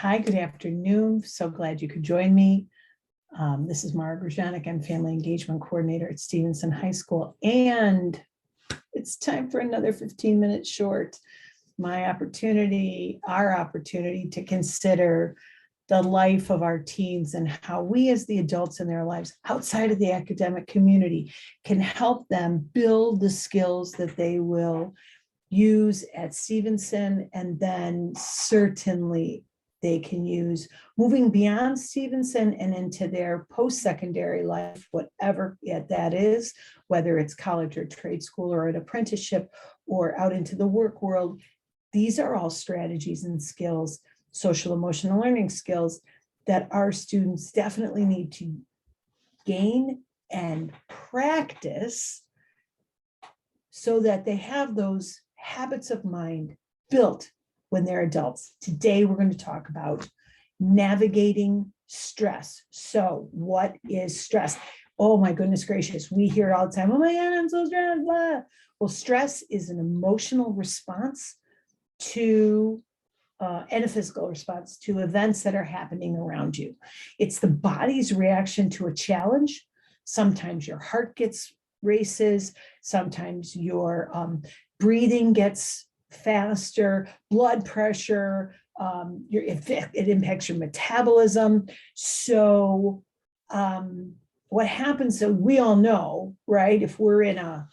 Hi, good afternoon. So glad you could join me. This is Mara Grzanek. I'm Family Engagement Coordinator at Stevenson High School, and it's time for another 15-minute short. My opportunity, our opportunity to consider the life of our teens and how we as the adults in their lives outside of the academic community can help them build the skills that they will use at Stevenson, and then certainly they can use moving beyond Stevenson and into their post-secondary life, whatever that is, whether it's college or trade school or an apprenticeship or out into the work world. These are all strategies and skills, social emotional learning skills, that our students definitely need to gain and practice so that they have those habits of mind built when they're adults. Today, we're going to talk about navigating stress. So what is stress? Oh my goodness gracious, we hear it all the time. Oh my God, I'm so stressed, blah. Well, stress is an emotional response to and a physical response to events that are happening around you. It's the body's reaction to a challenge. Sometimes your heart races, sometimes your breathing gets faster, blood pressure, it impacts your metabolism. So what happens, so we all know, right? If we're in a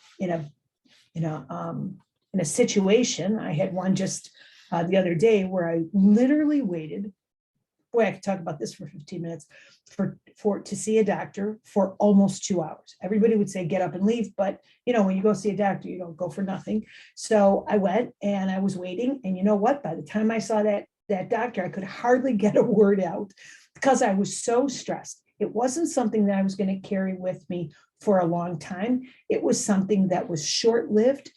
situation, I had one just the other day where I literally waited. Boy, I could talk about this for 15 minutes to see a doctor for almost 2 hours. Everybody would say get up and leave, but when you go see a doctor, you don't go for nothing. So I went and I was waiting, and you know what? By the time I saw that doctor, I could hardly get a word out because I was so stressed. It wasn't something that I was going to carry with me for a long time. It was something that was short-lived,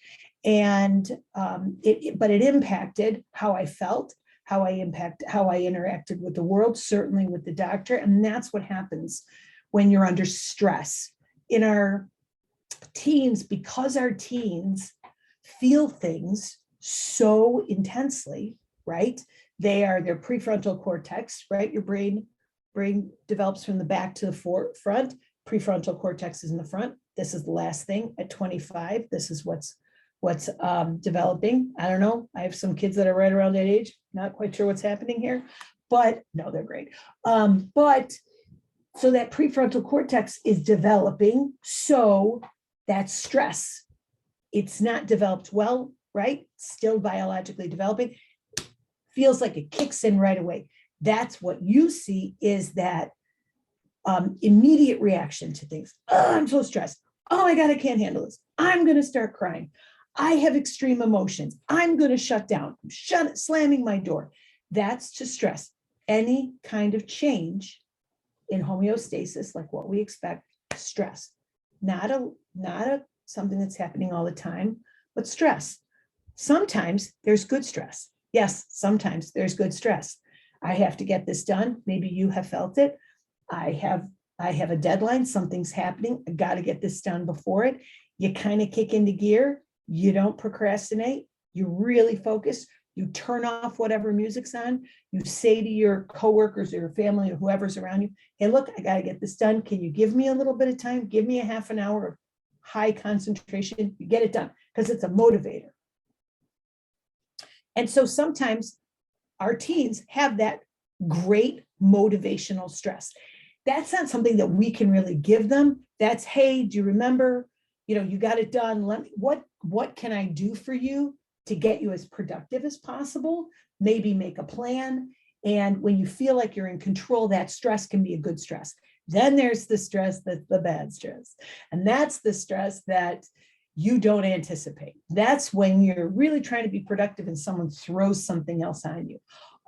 and but it impacted how I felt, how I interacted with the world, certainly with the doctor. And that's what happens when you're under stress. In our teens, because our teens feel things so intensely, right? Their prefrontal cortex, right? Your brain develops from the back to the front. Prefrontal cortex is in the front. This is the last thing at 25. This is what's developing. I don't know. I have some kids that are right around that age. Not quite sure what's happening here, but no, they're great. But so that prefrontal cortex is developing. So that's stress. It's not developed well, right? Still biologically developing. Feels like it kicks in right away. That's what you see, is that immediate reaction to things. Oh, I'm so stressed. Oh my God, I can't handle this. I'm going to start crying. I have extreme emotions. I'm going to shut down. Slamming my door. That's to stress. Any kind of change in homeostasis, like what we expect, stress. Not something that's happening all the time, but stress. Sometimes there's good stress. Yes, sometimes there's good stress. I have to get this done. Maybe you have felt it. I have a deadline. Something's happening. I got to get this done before it. You kind of kick into gear. You don't procrastinate. You really focus. You turn off whatever music's on. You say to your coworkers or your family or whoever's around you, hey, look, I got to get this done. Can you give me a little bit of time? Give me a half an hour of high concentration. You get it done because it's a motivator. And so sometimes our teens have that great motivational stress. That's not something that we can really give them. That's, hey, do you remember, you got it done. What can I do for you to get you as productive as possible? Maybe make a plan. And when you feel like you're in control, that stress can be a good stress. Then there's the stress that's the bad stress. And that's the stress that you don't anticipate. That's when you're really trying to be productive and someone throws something else on you.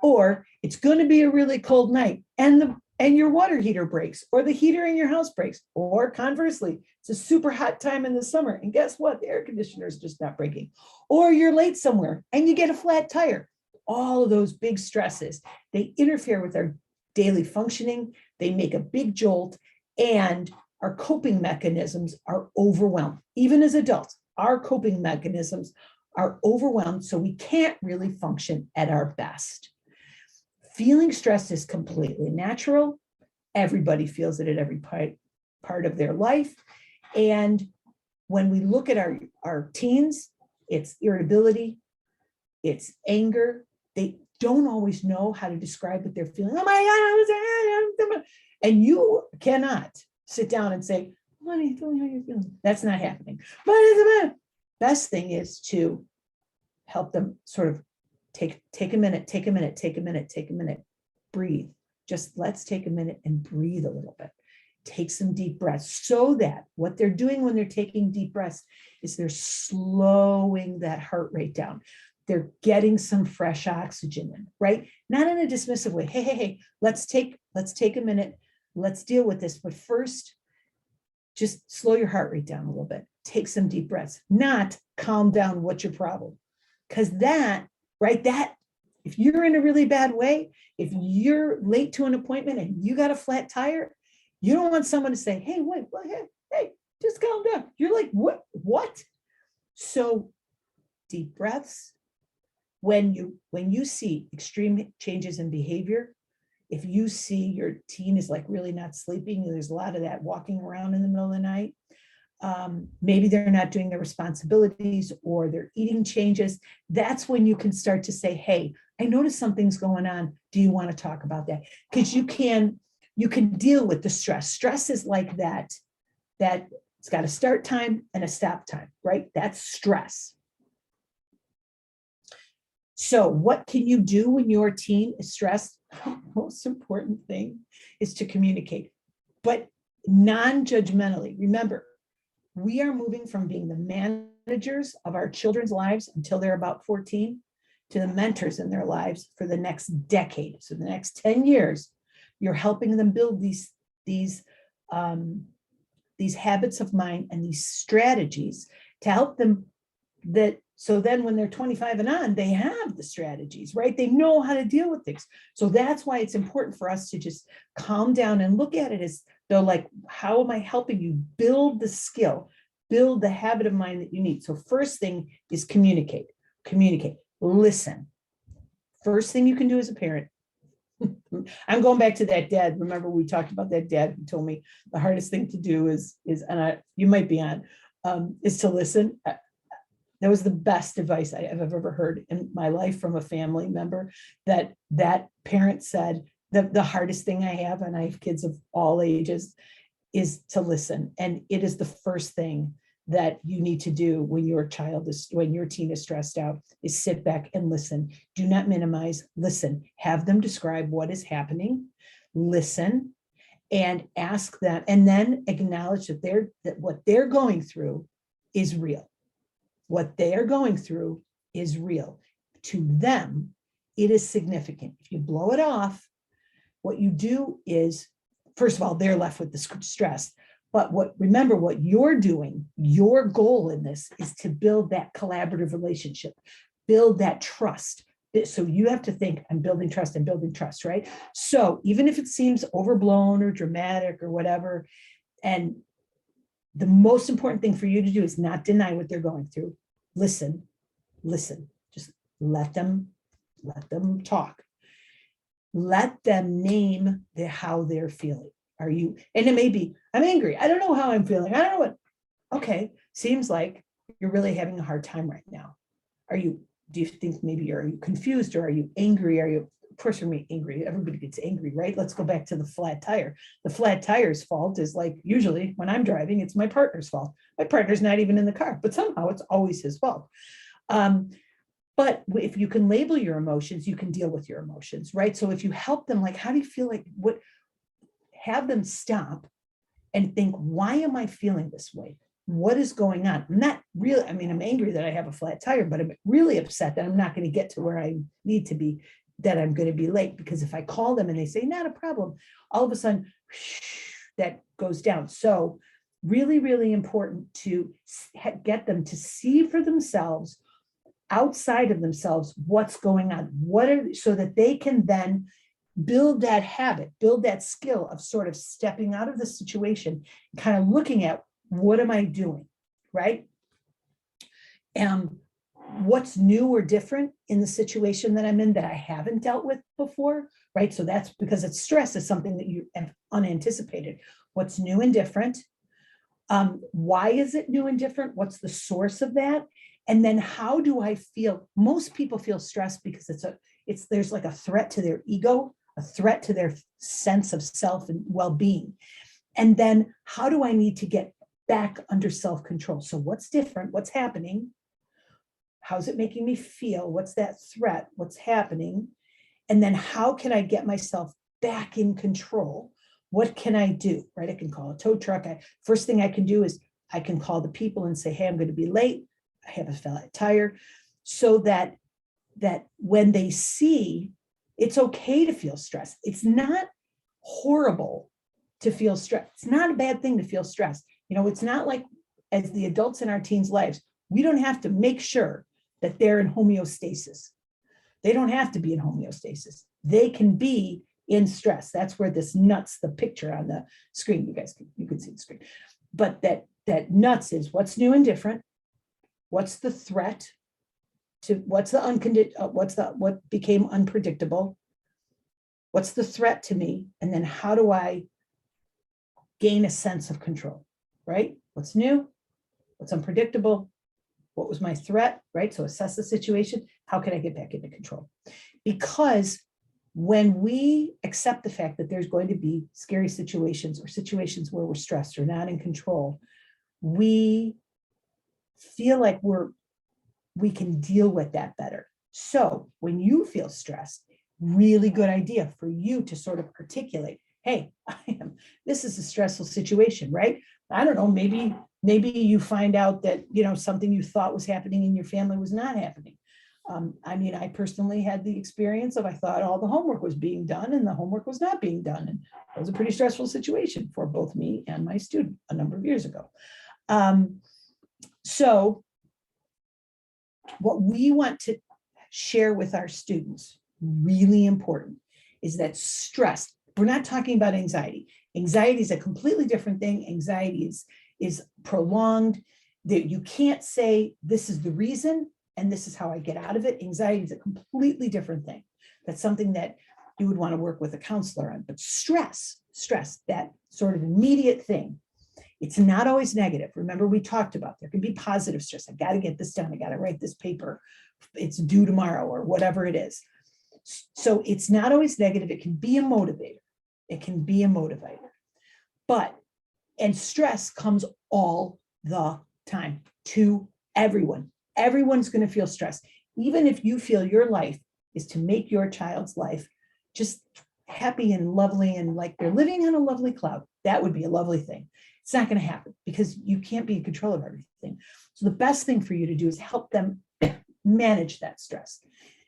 Or it's going to be a really cold night and your water heater breaks, or the heater in your house breaks, or conversely, it's a super hot time in the summer. And guess what? The air conditioner is just not breaking. Or you're late somewhere and you get a flat tire. All of those big stresses, they interfere with our daily functioning. They make a big jolt, and our coping mechanisms are overwhelmed. Even as adults, our coping mechanisms are overwhelmed, so we can't really function at our best. Feeling stressed is completely natural. Everybody feels it at every part of their life. And when we look at our teens, it's irritability, it's anger. They don't always know how to describe what they're feeling. Oh my God, and you cannot sit down and say, what are you feeling? How are you feeling? That's not happening. But the best thing is to help them sort of take a minute, breathe. Just let's take a minute and breathe a little bit. Take some deep breaths, so that what they're doing when they're taking deep breaths is they're slowing that heart rate down. They're getting some fresh oxygen in, right? Not in a dismissive way. Hey, let's take a minute. Let's deal with this. But first, just slow your heart rate down a little bit. Take some deep breaths, not calm down. What's your problem? Because that, if you're in a really bad way, if you're late to an appointment and you got a flat tire, you don't want someone to say, hey, wait, hey, just calm down. You're like, what? So deep breaths. When you see extreme changes in behavior, if you see your teen is like really not sleeping, there's a lot of that walking around in the middle of the night. Maybe they're not doing their responsibilities, or their eating changes. That's when you can start to say, hey, I noticed something's going on. Do you want to talk about that? Because you can deal with the stress. Stress is like that it's got a start time and a stop time, right? That's stress. So what can you do when your teen is stressed? The most important thing is to communicate, but non-judgmentally. Remember, we are moving from being the managers of our children's lives until they're about 14 to the mentors in their lives for the next decade. So the next 10 years, you're helping them build these habits of mind and these strategies to help them, so then when they're 25 and on, they have the strategies, right? They know how to deal with things. So that's why it's important for us to just calm down and look at it as though, like, how am I helping you build the skill, build the habit of mind that you need? So first thing is communicate, listen. First thing you can do as a parent. I'm going back to that dad. Remember, we talked about that dad who told me the hardest thing to do is you might be on, is to listen. That was the best advice I have ever heard in my life from a family member, that parent said, the hardest thing I have, and I have kids of all ages, is to listen. And it is the first thing that you need to do when your teen is stressed out, is sit back and listen. Do not minimize, listen. Have them describe what is happening, listen, and ask them, and then acknowledge that what they're going through is real. What they are going through is real. To them, it is significant. If you blow it off, what you do is, first of all, they're left with the stress. But remember what you're doing, your goal in this is to build that collaborative relationship, build that trust. So you have to think, I'm building trust, right? So even if it seems overblown or dramatic or whatever, and the most important thing for you to do is not deny what they're going through. Listen, just let them talk. Let them name how they're feeling. And it may be, I'm angry. I don't know how I'm feeling. I don't know what. Okay, seems like you're really having a hard time right now. Do you think maybe are you confused, or are you angry? Of course you're angry. Everybody gets angry, right? Let's go back to the flat tire. The flat tire's fault is, like, usually when I'm driving, it's my partner's fault. My partner's not even in the car, but somehow it's always his fault. But if you can label your emotions, you can deal with your emotions, right? So if you help them, like, how do you feel, like, have them stop and think, why am I feeling this way? What is going on? I'm not really, I'm angry that I have a flat tire, but I'm really upset that I'm not going to get to where I need to be, that I'm going to be late. Because if I call them and they say, not a problem, all of a sudden, that goes down. So really, really important to get them to see for themselves, outside of themselves, what's going on, so that they can then build that habit, build that skill of sort of stepping out of the situation, kind of looking at, what am I doing, right? what's new or different in the situation that I'm in that I haven't dealt with before, right? So that's because it's stress is something that you have unanticipated. What's new and different? Why is it new and different? What's the source of that? And then how do I feel? Most people feel stressed because there's like a threat to their ego, a threat to their sense of self and well-being. And then how do I need to get back under self-control? So what's different? What's happening? How's it making me feel? What's that threat? What's happening? And then how can I get myself back in control? What can I do, right? I can call a tow truck. First thing I can do is I can call the people and say, hey, I'm going to be late. I have a flat tire. So that when they see, it's okay to feel stressed. It's not horrible to feel stressed. It's not a bad thing to feel stressed. It's not like as the adults in our teens' lives, we don't have to make sure that they're in homeostasis. They don't have to be in homeostasis. They can be in stress. That's where this nuts, the picture on the screen, you can see the screen. But that nuts is what's new and different. What's the threat to what became unpredictable? What's the threat to me? And then how do I gain a sense of control, right? What's new? What's unpredictable? What was my threat, right? So assess the situation. How can I get back into control? Because when we accept the fact that there's going to be scary situations or situations where we're stressed or not in control, we feel like we can deal with that better. So when you feel stressed, really good idea for you to sort of articulate, hey, this is a stressful situation, right? I don't know, maybe you find out that, something you thought was happening in your family was not happening. I personally had the experience of I thought all the homework was being done and the homework was not being done. And it was a pretty stressful situation for both me and my student a number of years ago. So what we want to share with our students, really important, is that stress, we're not talking about anxiety. Anxiety is a completely different thing. Anxiety is prolonged. That you can't say this is the reason and this is how I get out of it. Anxiety is a completely different thing. That's something that you would want to work with a counselor on. But stress, that sort of immediate thing, it's not always negative. Remember, we talked about there can be positive stress. I got to get this done. I got to write this paper. It's due tomorrow or whatever it is. So it's not always negative. It can be a motivator. And stress comes all the time to everyone. Everyone's going to feel stressed. Even if you feel your life is to make your child's life just happy and lovely and like they're living on a lovely cloud, that would be a lovely thing. It's not going to happen because you can't be in control of everything. So the best thing for you to do is help them manage that stress.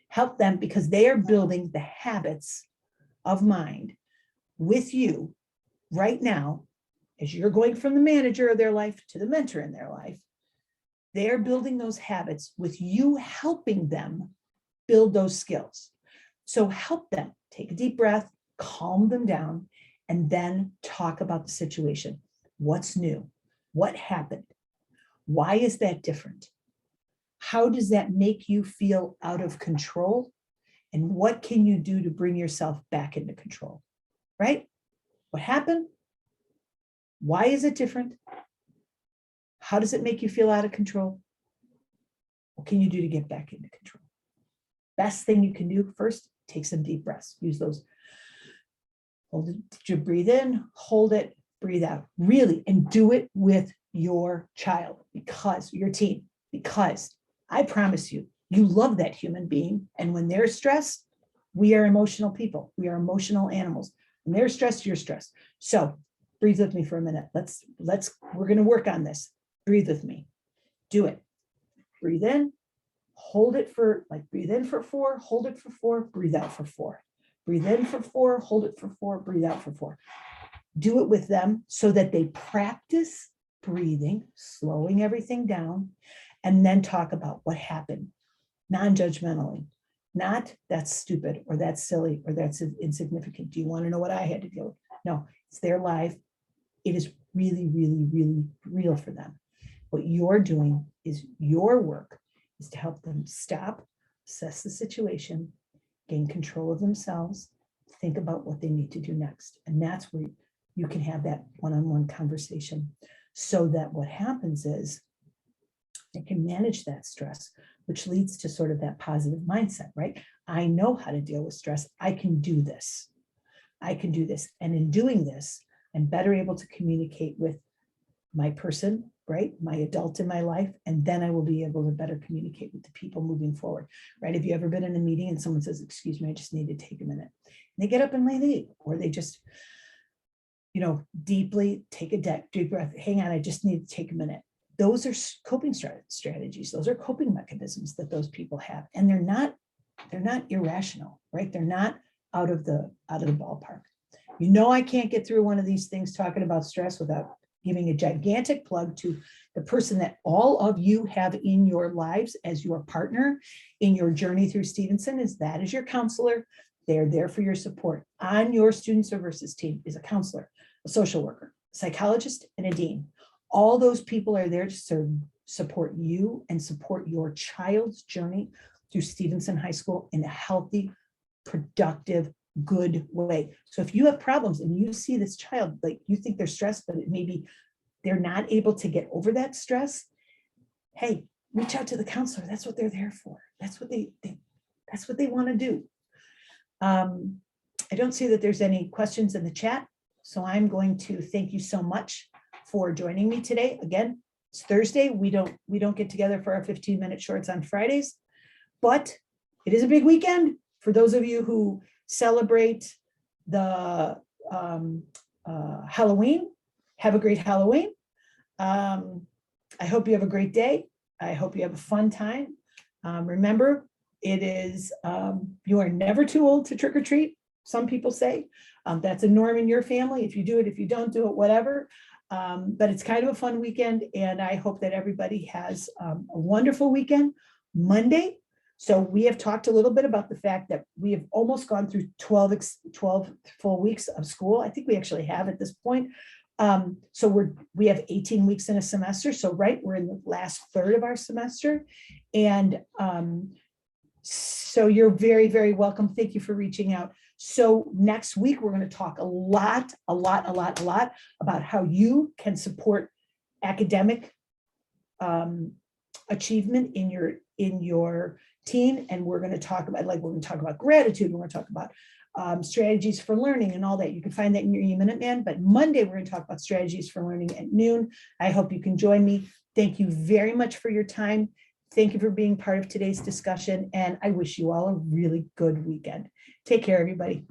Help them because they are building the habits of mind with you right now as you're going from the manager of their life to the mentor in their life. They're building those habits with you helping them build those skills. So help them take a deep breath, calm them down, and then talk about the situation. What's new? What happened? Why is that different? How does that make you feel out of control? And what can you do to bring yourself back into control? Right? What happened? Why is it different? How does it make you feel out of control? What can you do to get back into control? Best thing you can do first, take some deep breaths. Use those. Hold it, breathe in, hold it, breathe out. Really, and do it with your child because your teen, because I promise you, you love that human being. And when they're stressed, we are emotional people. We are emotional animals. When they're stressed, you're stressed. So breathe with me for a minute. We're going to work on this. Breathe with me. Do it. Breathe in, hold it for, breathe in for 4, hold it for 4, breathe out for 4. Breathe in for 4, hold it for 4, breathe out for 4. Do it with them so that they practice breathing, slowing everything down, and then talk about what happened non-judgmentally. Not that's stupid or that's silly or that's insignificant. Do you want to know what I had to deal with? No, it's their life. It is really, really, really real for them. What you're doing is your work is to help them stop, assess the situation, gain control of themselves, think about what they need to do next. And that's where you can have that one-on-one conversation, so that what happens is they can manage that stress, which leads to sort of that positive mindset, right? I know how to deal with stress. I can do this. I can do this. And in doing this, I'm better able to communicate with my person, right? My adult in my life. And then I will be able to better communicate with the people moving forward, right? Have you ever been in a meeting and someone says, excuse me, I just need to take a minute. And they get up and leave, or they just, deeply take a deep breath. Hang on, I just need to take a minute. Those are coping strategies. Those are coping mechanisms that those people have. And they're not irrational, right? They're not out of the ballpark. I can't get through one of these things talking about stress without giving a gigantic plug to the person that all of you have in your lives as your partner in your journey through Stevenson. Is your counselor. They're there for your support. On your student services team is a counselor, a social worker, a psychologist, and a dean. All those people are there to support you and support your child's journey through Stevenson High School in a healthy, productive, good way. So if you have problems and you see this child, like you think they're stressed, but maybe they're not able to get over that stress, hey, reach out to the counselor. That's what they're there for. That's what they want to do. I don't see that there's any questions in the chat, so I'm going to thank you so much for joining me today. Again, it's Thursday. We don't get together for our 15-minute shorts on Fridays, but it is a big weekend for those of you who celebrate the Halloween. Have a great Halloween. I hope you have a great day. I hope you have a fun time. Remember, it is, you are never too old to trick or treat. Some people say that's a norm in your family. If you do it, if you don't do it, whatever. But it's kind of a fun weekend, and I hope that everybody has a wonderful weekend. Monday, so we have talked a little bit about the fact that we have almost gone through 12 full weeks of school. I think we actually have at this point. So we have 18 weeks in a semester. So we're in the last third of our semester. And so you're very, very welcome. Thank you for reaching out. So next week, we're going to talk a lot about how you can support academic achievement in your teen. And we're going to talk about gratitude. We're going to talk about strategies for learning and all that. You can find that in your eMinuteman. But Monday, we're going to talk about strategies for learning at noon. I hope you can join me. Thank you very much for your time. Thank you for being part of today's discussion. And I wish you all a really good weekend. Take care, everybody.